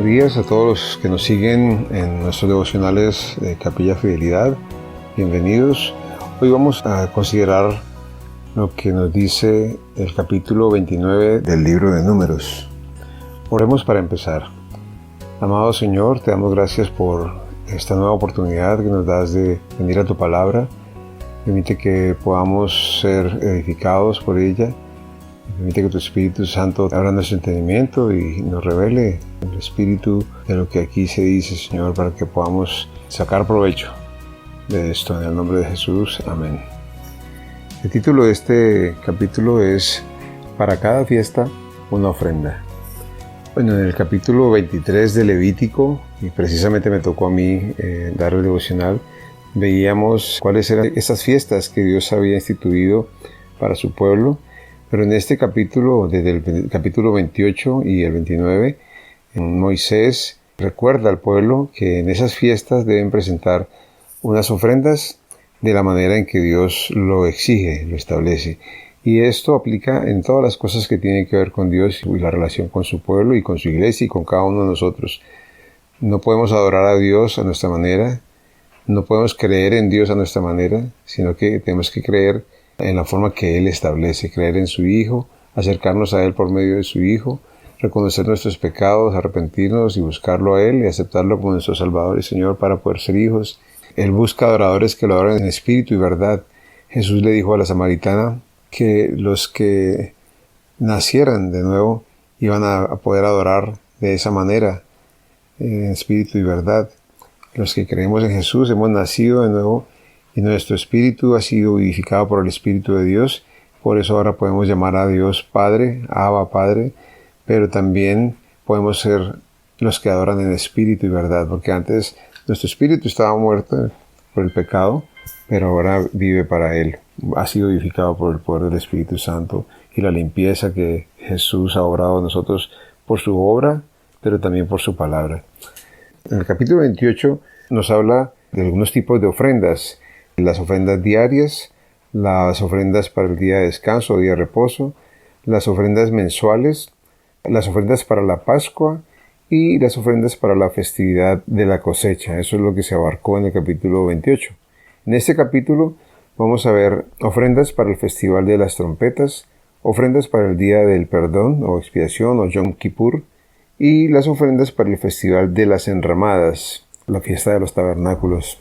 Buenos días a todos los que nos siguen en nuestros devocionales de Capilla Fidelidad. Bienvenidos. Hoy vamos a considerar lo que nos dice el capítulo 29 del libro de Números. Oremos para empezar. Amado Señor, te damos gracias por esta nueva oportunidad que nos das de venir a tu palabra. Permite que podamos ser edificados por ella. Permite que tu Espíritu Santo abra nuestro entendimiento y nos revele el espíritu de lo que aquí se dice, Señor, para que podamos sacar provecho de esto. En el nombre de Jesús. Amén. El título de este capítulo es Para cada fiesta una ofrenda. Bueno, en el capítulo 23 de Levítico, y precisamente me tocó a mí dar el devocional, veíamos cuáles eran esas fiestas que Dios había instituido para su pueblo. Pero en este capítulo, desde el capítulo 28 y el 29, Moisés recuerda al pueblo que en esas fiestas deben presentar unas ofrendas de la manera en que Dios lo exige, lo establece. Y esto aplica en todas las cosas que tienen que ver con Dios y la relación con su pueblo y con su iglesia y con cada uno de nosotros. No podemos adorar a Dios a nuestra manera, no podemos creer en Dios a nuestra manera, sino que tenemos que creer en la forma que Él establece, creer en su Hijo, acercarnos a Él por medio de su Hijo, reconocer nuestros pecados, arrepentirnos y buscarlo a Él y aceptarlo como nuestro Salvador y Señor para poder ser hijos. Él busca adoradores que lo adoren en espíritu y verdad. Jesús le dijo a la samaritana que los que nacieran de nuevo iban a poder adorar de esa manera, en espíritu y verdad. Los que creemos en Jesús hemos nacido de nuevo y nuestro espíritu ha sido vivificado por el Espíritu de Dios. Por eso ahora podemos llamar a Dios Padre, Abba Padre, pero también podemos ser los que adoran en espíritu y verdad, porque antes nuestro espíritu estaba muerto por el pecado, pero ahora vive para Él. Ha sido vivificado por el poder del Espíritu Santo y la limpieza que Jesús ha obrado en nosotros por su obra, pero también por su palabra. En el capítulo 28 nos habla de algunos tipos de ofrendas. Las ofrendas diarias, las ofrendas para el día de descanso o día de reposo, las ofrendas mensuales, las ofrendas para la Pascua y las ofrendas para la festividad de la cosecha. Eso es lo que se abarcó en el capítulo 28. En este capítulo vamos a ver ofrendas para el festival de las trompetas, ofrendas para el día del perdón o expiación o Yom Kippur y las ofrendas para el festival de las enramadas, la fiesta de los tabernáculos.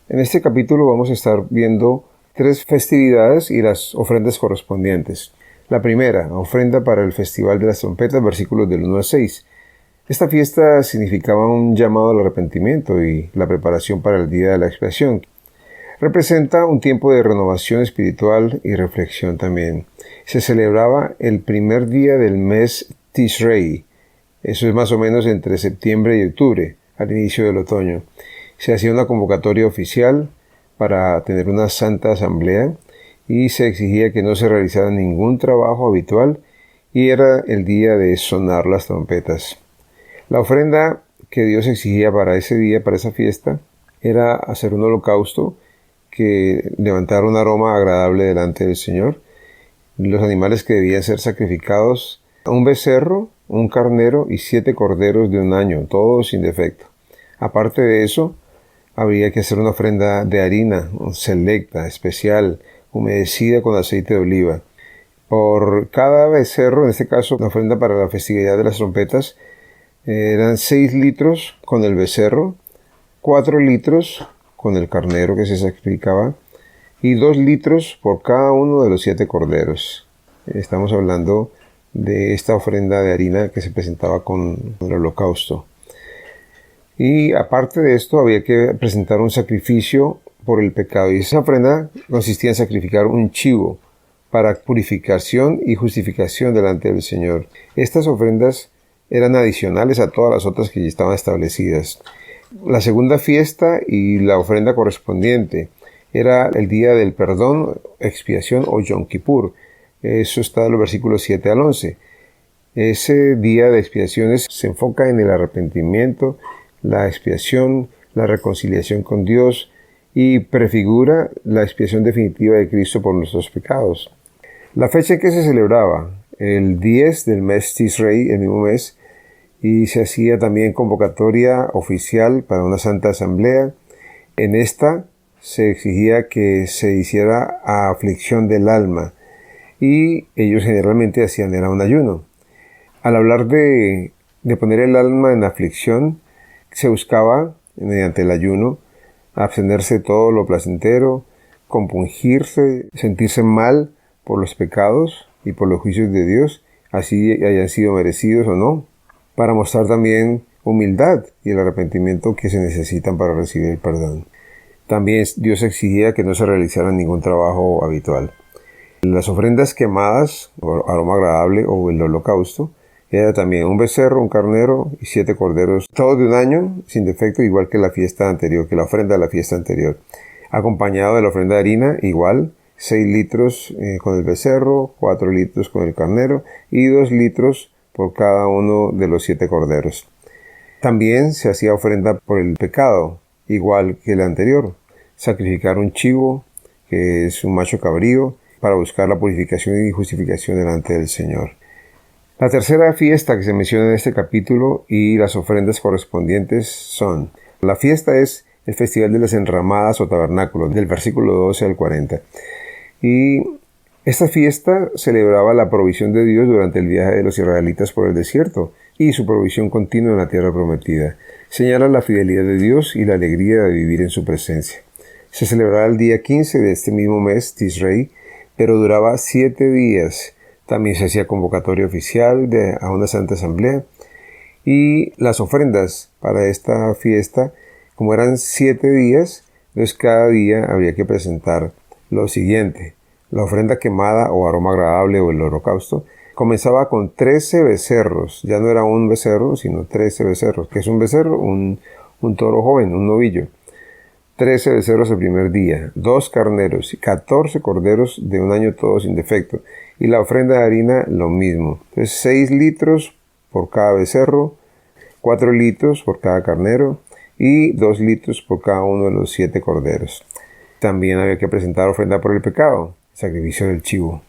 En este capítulo vamos a estar viendo 3 festividades y las ofrendas correspondientes. La primera, ofrenda para el Festival de las Trompetas, versículos del 1 al 6. Esta fiesta significaba un llamado al arrepentimiento y la preparación para el día de la expiación. Representa un tiempo de renovación espiritual y reflexión también. Se celebraba el primer día del mes Tishrei. Eso es más o menos entre septiembre y octubre, al inicio del otoño. Se hacía una convocatoria oficial para tener una santa asamblea y se exigía que no se realizara ningún trabajo habitual y era el día de sonar las trompetas. La ofrenda que Dios exigía para ese día, para esa fiesta, era hacer un holocausto que levantara un aroma agradable delante del Señor. Los animales que debían ser sacrificados, un becerro, un carnero y 7 corderos de un año, todos sin defecto. Aparte de eso, habría que hacer una ofrenda de harina, selecta, especial, humedecida con aceite de oliva. Por cada becerro, en este caso la ofrenda para la festividad de las trompetas, eran 6 litros con el becerro, 4 litros con el carnero que se sacrificaba y 2 litros por cada uno de los 7 corderos. Estamos hablando de esta ofrenda de harina que se presentaba con el holocausto. Y aparte de esto había que presentar un sacrificio por el pecado. Y esa ofrenda consistía en sacrificar un chivo para purificación y justificación delante del Señor. Estas ofrendas eran adicionales a todas las otras que ya estaban establecidas. La segunda fiesta y la ofrenda correspondiente era el día del perdón, expiación o Yom Kippur. Eso está en los versículos 7 al 11. Ese día de expiaciones se enfoca en el arrepentimiento, la expiación, la reconciliación con Dios y prefigura la expiación definitiva de Cristo por nuestros pecados. La fecha en que se celebraba, el 10 del mes Tishrei, el mismo mes, y se hacía también convocatoria oficial para una santa asamblea. En esta se exigía que se hiciera aflicción del alma y ellos generalmente hacían era un ayuno. Al hablar de poner el alma en aflicción, se buscaba, mediante el ayuno, abstenerse de todo lo placentero, compungirse, sentirse mal por los pecados y por los juicios de Dios, así hayan sido merecidos o no, para mostrar también humildad y el arrepentimiento que se necesitan para recibir el perdón. También Dios exigía que no se realizara ningún trabajo habitual. Las ofrendas quemadas, o aroma agradable, o el holocausto, era también un becerro, un carnero y 7 corderos, todos de un año, sin defecto, igual que la fiesta anterior, que la ofrenda de la fiesta anterior. Acompañado de la ofrenda de harina, igual, 6 litros con el becerro, 4 litros con el carnero y 2 litros por cada uno de los 7 corderos. También se hacía ofrenda por el pecado, igual que la anterior. Sacrificar un chivo, que es un macho cabrío, para buscar la purificación y justificación delante del Señor. La tercera fiesta que se menciona en este capítulo y las ofrendas correspondientes son: la fiesta es el Festival de las Enramadas o Tabernáculo, del versículo 12 al 40. Y esta fiesta celebraba la provisión de Dios durante el viaje de los israelitas por el desierto y su provisión continua en la tierra prometida. Señala la fidelidad de Dios y la alegría de vivir en su presencia. Se celebraba el día 15 de este mismo mes, Tisrei, pero duraba 7 días. También se hacía convocatoria oficial a una santa asamblea. Y las ofrendas para esta fiesta, como eran 7 días, entonces cada día habría que presentar lo siguiente: la ofrenda quemada o aroma agradable o el holocausto comenzaba con 13 becerros. Ya no era un becerro, sino 13 becerros. ¿Qué es un becerro? Un toro joven, un novillo. 13 becerros el primer día, 2 carneros y 14 corderos de un año, todos sin defecto. Y la ofrenda de harina, lo mismo. Entonces 6 litros por cada becerro, 4 litros por cada carnero y 2 litros por cada uno de los 7 corderos. También había que presentar ofrenda por el pecado, sacrificio del chivo.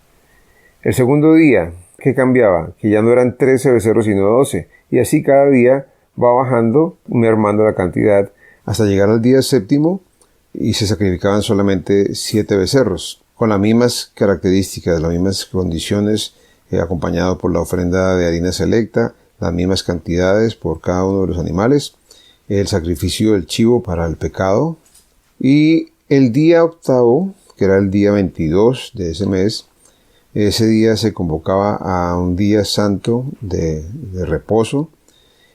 El segundo día, ¿qué cambiaba? Que ya no eran 13 becerros sino 12. Y así cada día va bajando, mermando la cantidad, hasta llegar al día séptimo y se sacrificaban solamente 7 becerros, con las mismas características, las mismas condiciones, acompañado por la ofrenda de harina selecta, las mismas cantidades por cada uno de los animales, el sacrificio del chivo para el pecado. Y el día octavo, que era el día 22 de ese mes, ese día se convocaba a un día santo de reposo,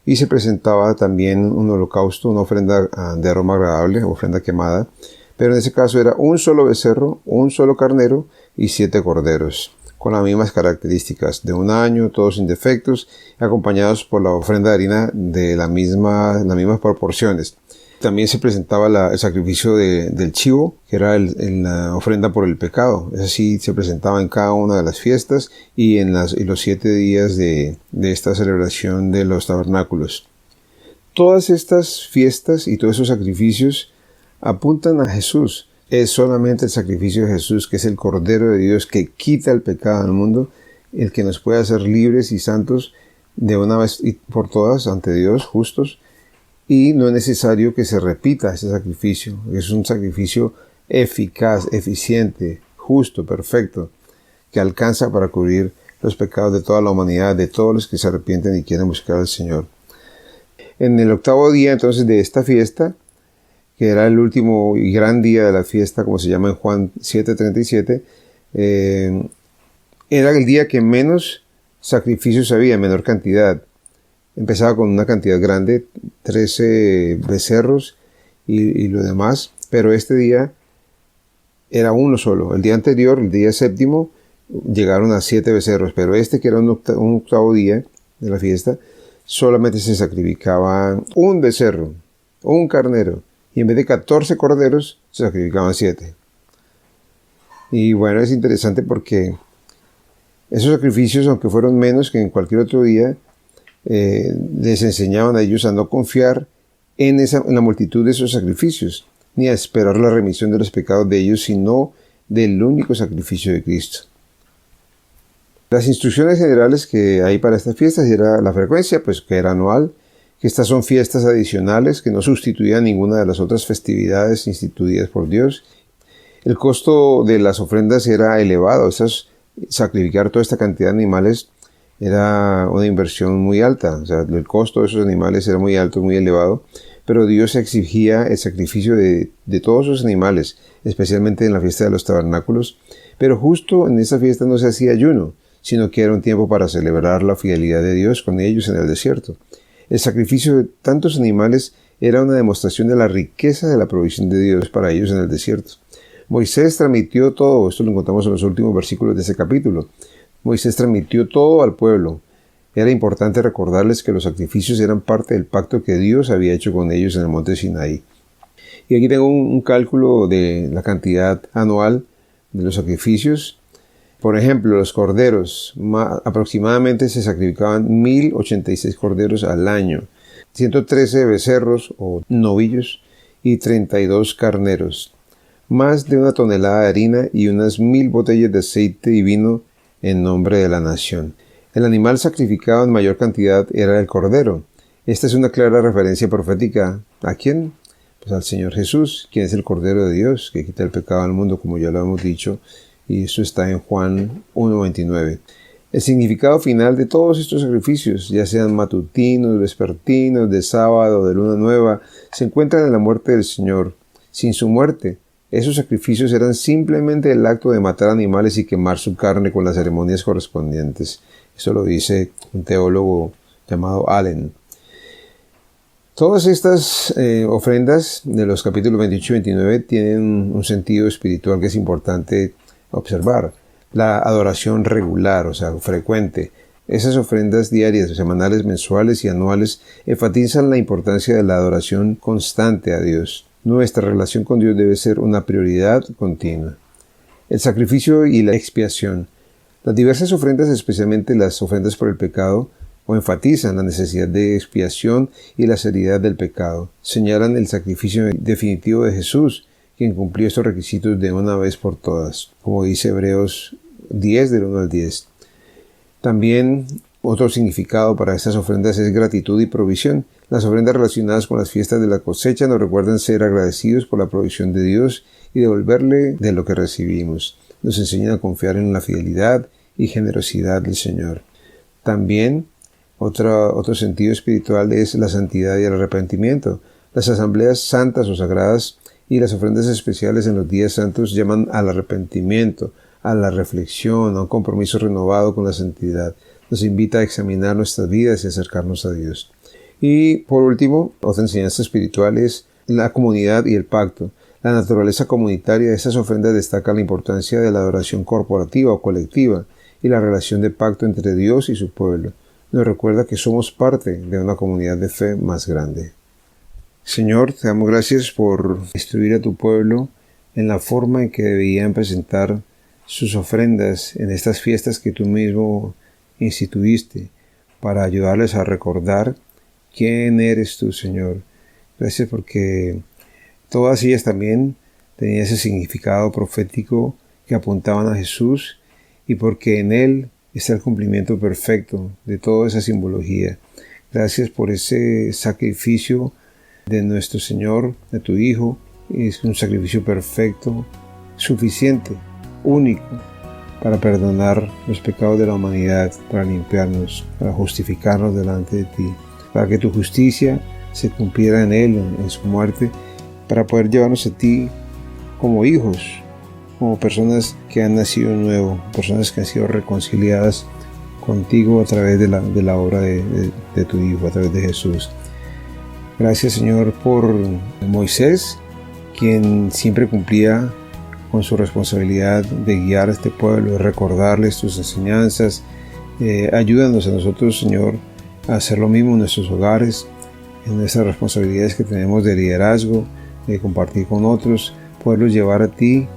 y se presentaba también un holocausto, una ofrenda de aroma agradable, ofrenda quemada, pero en ese caso era un solo becerro, un solo carnero y 7 corderos, con las mismas características, de un año, todos sin defectos, acompañados por la ofrenda de harina de las mismas proporciones. También se presentaba el sacrificio del chivo, que era la ofrenda por el pecado. Es así, se presentaba en cada una de las fiestas y en los 7 días de esta celebración de los tabernáculos. Todas estas fiestas y todos esos sacrificios apuntan a Jesús. Es solamente el sacrificio de Jesús, que es el Cordero de Dios que quita el pecado del mundo, el que nos puede hacer libres y santos de una vez y por todas ante Dios, justos. Y no es necesario que se repita ese sacrificio. Es un sacrificio eficaz, eficiente, justo, perfecto, que alcanza para cubrir los pecados de toda la humanidad, de todos los que se arrepienten y quieren buscar al Señor. En el octavo día, entonces, de esta fiesta, que era el último y gran día de la fiesta, como se llama en Juan 7:37, era el día que menos sacrificios había, en menor cantidad. Empezaba con una cantidad grande, 13 becerros y lo demás, pero este día era uno solo. El día anterior, el día séptimo, llegaron a 7 becerros, pero este, que era un octavo día de la fiesta, solamente se sacrificaba un becerro, un carnero, y en vez de 14 corderos, se sacrificaban 7. Y bueno, es interesante porque esos sacrificios, aunque fueron menos que en cualquier otro día, les enseñaban a ellos a no confiar en la multitud de esos sacrificios, ni a esperar la remisión de los pecados de ellos, sino del único sacrificio de Cristo. Las instrucciones generales que hay para estas fiestas era la frecuencia, pues que era anual, que estas son fiestas adicionales que no sustituían ninguna de las otras festividades instituidas por Dios. El costo de las ofrendas era elevado, sacrificar toda esta cantidad de animales era una inversión muy alta, o sea, el costo de esos animales era muy alto, muy elevado, pero Dios exigía el sacrificio de todos esos animales, especialmente en la fiesta de los tabernáculos, pero justo en esa fiesta no se hacía ayuno, sino que era un tiempo para celebrar la fidelidad de Dios con ellos en el desierto. El sacrificio de tantos animales era una demostración de la riqueza de la provisión de Dios para ellos en el desierto. Moisés transmitió todo, esto lo encontramos en los últimos versículos de ese capítulo. Moisés transmitió todo al pueblo. Era importante recordarles que los sacrificios eran parte del pacto que Dios había hecho con ellos en el monte Sinaí. Y aquí tengo un cálculo de la cantidad anual de los sacrificios. Por ejemplo, los corderos, aproximadamente se sacrificaban 1086 corderos al año, 113 becerros o novillos y 32 carneros, más de 1 tonelada de harina y unas 1000 botellas de aceite y vino en nombre de la nación. El animal sacrificado en mayor cantidad era el cordero. Esta es una clara referencia profética. ¿A quién? Pues al Señor Jesús, quien es el Cordero de Dios, que quita el pecado del mundo, como ya lo hemos dicho, y eso está en Juan 1:29. El significado final de todos estos sacrificios, ya sean matutinos, vespertinos, de sábado, de luna nueva, se encuentran en la muerte del Señor. Sin su muerte, esos sacrificios eran simplemente el acto de matar animales y quemar su carne con las ceremonias correspondientes. Eso lo dice un teólogo llamado Allen. Todas estas ofrendas de los capítulos 28 y 29 tienen un sentido espiritual que es importante observar. La adoración regular, o sea, frecuente. Esas ofrendas diarias, semanales, mensuales y anuales enfatizan la importancia de la adoración constante a Dios. Nuestra relación con Dios debe ser una prioridad continua. El sacrificio y la expiación. Las diversas ofrendas, especialmente las ofrendas por el pecado, enfatizan la necesidad de expiación y la seriedad del pecado. Señalan el sacrificio definitivo de Jesús, quien cumplió estos requisitos de una vez por todas, como dice Hebreos 10, del 1 al 10. También otro significado para estas ofrendas es gratitud y provisión. Las ofrendas relacionadas con las fiestas de la cosecha nos recuerdan ser agradecidos por la provisión de Dios y devolverle de lo que recibimos. Nos enseñan a confiar en la fidelidad y generosidad del Señor. También otro sentido espiritual es la santidad y el arrepentimiento. Las asambleas santas o sagradas y las ofrendas especiales en los días santos llaman al arrepentimiento, a la reflexión, a un compromiso renovado con la santidad. Nos invita a examinar nuestras vidas y acercarnos a Dios. Y por último, otra enseñanza espiritual es la comunidad y el pacto. La naturaleza comunitaria de estas ofrendas destaca la importancia de la adoración corporativa o colectiva y la relación de pacto entre Dios y su pueblo. Nos recuerda que somos parte de una comunidad de fe más grande. Señor, te damos gracias por instruir a tu pueblo en la forma en que debían presentar sus ofrendas en estas fiestas que tú mismo instituiste, para ayudarles a recordar quién eres tú, Señor. Gracias porque todas ellas también tenían ese significado profético que apuntaban a Jesús y porque en Él está el cumplimiento perfecto de toda esa simbología. Gracias por ese sacrificio de nuestro Señor, de tu Hijo. Es un sacrificio perfecto, suficiente, único, para perdonar los pecados de la humanidad, para limpiarnos, para justificarnos delante de ti, para que tu justicia se cumpliera en Él, en su muerte, para poder llevarnos a ti como hijos, como personas que han nacido de nuevo, personas que han sido reconciliadas contigo a través de la obra de tu Hijo, a través de Jesús. Gracias, Señor, por Moisés, quien siempre cumplía con su responsabilidad de guiar a este pueblo, de recordarles tus enseñanzas. Ayúdanos a nosotros, Señor, a hacer lo mismo en nuestros hogares, en esas responsabilidades que tenemos de liderazgo, de compartir con otros, poderlos llevar a ti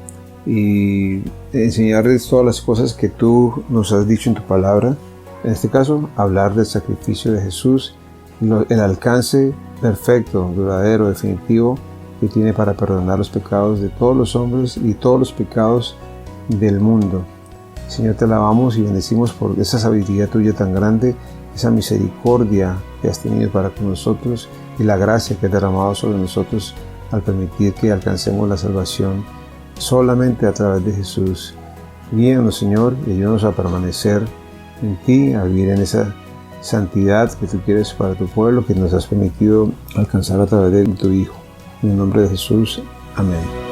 y enseñarles todas las cosas que tú nos has dicho en tu palabra. En este caso, hablar del sacrificio de Jesús, el alcance perfecto, duradero, definitivo que tiene para perdonar los pecados de todos los hombres y todos los pecados del mundo. Señor, te alabamos y bendecimos por esa sabiduría tuya tan grande, esa misericordia que has tenido para con nosotros y la gracia que has derramado sobre nosotros al permitir que alcancemos la salvación solamente a través de Jesús. Guíanos, Señor, y ayúdanos a permanecer en ti, a vivir en esa santidad que tú quieres para tu pueblo, que nos has permitido alcanzar a través de tu Hijo. En el nombre de Jesús. Amén.